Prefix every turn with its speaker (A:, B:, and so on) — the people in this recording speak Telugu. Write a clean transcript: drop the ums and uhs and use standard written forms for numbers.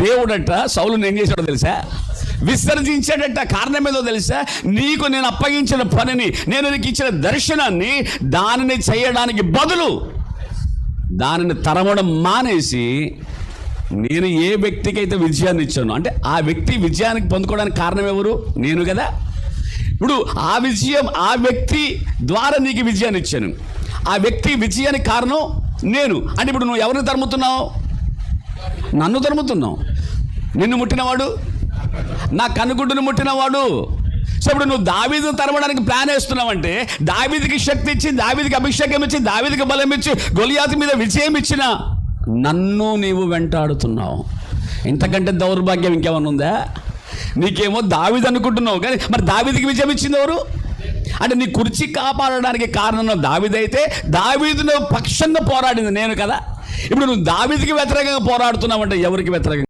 A: దేవుడట సౌలుని ఏం చేశాడో తెలుసా? విసర్జించాడట. కారణం ఏదో తెలుసా? నీకు నేను అప్పగించిన పనిని, నేను నీకు ఇచ్చిన దర్శనాన్ని, దానిని చేయడానికి బదులు దానిని తరమడం మానేసి, నేను ఏ వ్యక్తికి అయితే విజయాన్ని ఇచ్చాను, అంటే ఆ వ్యక్తి విజయానికి పొందుకోవడానికి కారణం ఎవరు? నేను కదా. ఇప్పుడు ఆ వ్యక్తి ద్వారా నీకు విజయాన్ని ఇచ్చాను. ఆ వ్యక్తి విజయానికి కారణం నేను. అంటే ఇప్పుడు నువ్వు ఎవరిని తరుముతున్నావు? నన్ను తరుముతున్నావు. నిన్ను ముట్టినవాడు, నా కనుగుడ్డును ముట్టినవాడు. సో ఇప్పుడు నువ్వు దావీదును తరమడానికి ప్లాన్ వేస్తున్నావంటే, దావీదుకి శక్తి ఇచ్చి, దావీదుకి అభిషేకం ఇచ్చి, దావీదుకి బలం ఇచ్చి, గొలియాతు మీద విజయం ఇచ్చిన నన్ను నీవు వెంటాడుతున్నావు. ఇంతకంటే దౌర్భాగ్యం ఇంకేమన్నా ఉందా? నీకేమో దావీదు అనుకుంటున్నావు, కానీ మరి దావీదుకి విజయం ఇచ్చింది ఎవరు? అంటే నీ కుర్చీ కాపాడడానికి కారణం దావీదైతే, దావీదును పక్షంగా పోరాడింది నేను కదా. ఇప్పుడు నువ్వు దావీదుకి వ్యతిరేకంగా పోరాడుతున్నావు అంటే ఎవరికి వ్యతిరేకంగా?